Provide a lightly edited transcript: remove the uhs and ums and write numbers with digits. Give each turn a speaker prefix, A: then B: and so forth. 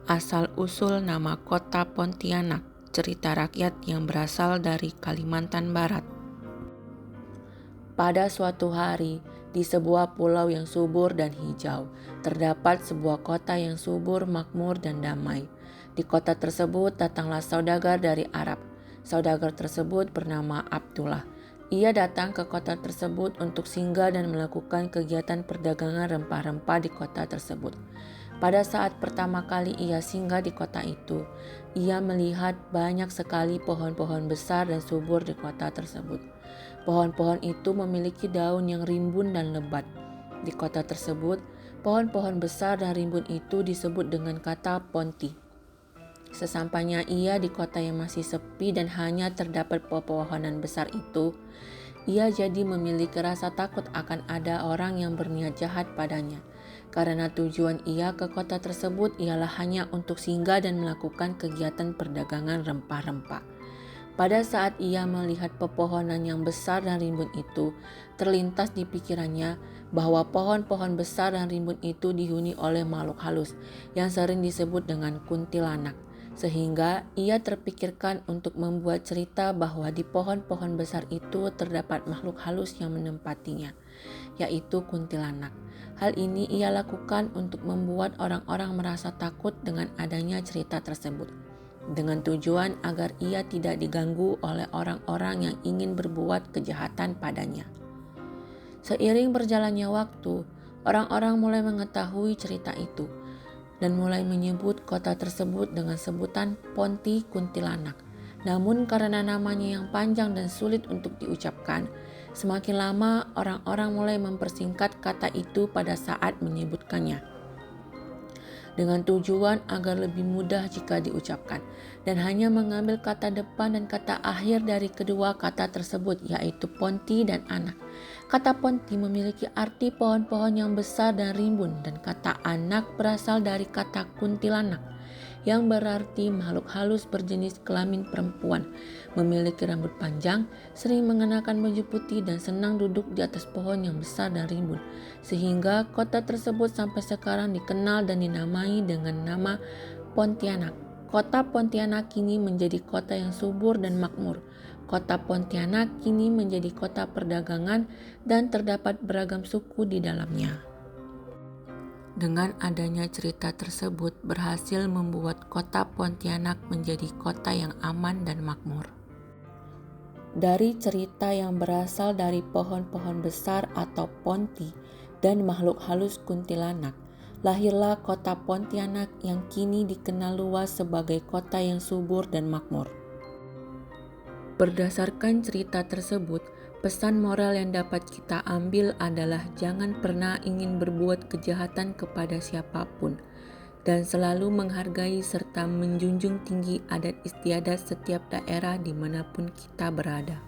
A: Asal-usul nama kota Pontianak, cerita rakyat yang berasal dari Kalimantan Barat. Pada suatu hari, di sebuah pulau yang subur dan hijau, terdapat sebuah kota yang subur, makmur, dan damai. Di kota tersebut datanglah saudagar dari Arab. Saudagar tersebut bernama Abdullah. Ia datang ke kota tersebut untuk singgah dan melakukan kegiatan perdagangan rempah-rempah di kota tersebut. Pada saat pertama kali ia singgah di kota itu, ia melihat banyak sekali pohon-pohon besar dan subur di kota tersebut. Pohon-pohon itu memiliki daun yang rimbun dan lebat. Di kota tersebut, pohon-pohon besar dan rimbun itu disebut dengan kata Ponti. Sesampainya ia di kota yang masih sepi dan hanya terdapat pepohonan besar itu, ia jadi memiliki rasa takut akan ada orang yang berniat jahat padanya. Karena tujuan ia ke kota tersebut ialah hanya untuk singgah dan melakukan kegiatan perdagangan rempah-rempah. Pada saat ia melihat pepohonan yang besar dan rimbun itu, terlintas di pikirannya bahwa pohon-pohon besar dan rimbun itu dihuni oleh makhluk halus yang sering disebut dengan kuntilanak. Sehingga ia terpikirkan untuk membuat cerita bahwa di pohon-pohon besar itu terdapat makhluk halus yang menempatinya, yaitu kuntilanak. Hal ini ia lakukan untuk membuat orang-orang merasa takut dengan adanya cerita tersebut, dengan tujuan agar ia tidak diganggu oleh orang-orang yang ingin berbuat kejahatan padanya. Seiring berjalannya waktu, orang-orang mulai mengetahui cerita itu dan mulai menyebut kota tersebut dengan sebutan Ponti Kuntilanak. Namun karena namanya yang panjang dan sulit untuk diucapkan, semakin lama orang-orang mulai mempersingkat kata itu pada saat menyebutkannya, dengan tujuan agar lebih mudah jika diucapkan, dan hanya mengambil kata depan dan kata akhir dari kedua kata tersebut, yaitu Ponti dan anak. Kata Ponti memiliki arti pohon-pohon yang besar dan rimbun, dan kata anak berasal dari kata kuntilanak, yang berarti makhluk halus berjenis kelamin perempuan, memiliki rambut panjang, sering mengenakan baju putih dan senang duduk di atas pohon yang besar dan rimbun, sehingga kota tersebut sampai sekarang dikenal dan dinamai dengan nama Pontianak. Kota Pontianak kini menjadi kota yang subur dan makmur. Kota Pontianak kini menjadi kota perdagangan dan terdapat beragam suku di dalamnya. Dengan adanya cerita tersebut berhasil membuat kota Pontianak menjadi kota yang aman dan makmur. Dari cerita yang berasal dari pohon-pohon besar atau Ponti dan makhluk halus kuntilanak, lahirlah kota Pontianak yang kini dikenal luas sebagai kota yang subur dan makmur. Berdasarkan cerita tersebut, pesan moral yang dapat kita ambil adalah jangan pernah ingin berbuat kejahatan kepada siapapun, dan selalu menghargai serta menjunjung tinggi adat istiadat setiap daerah dimanapun kita berada.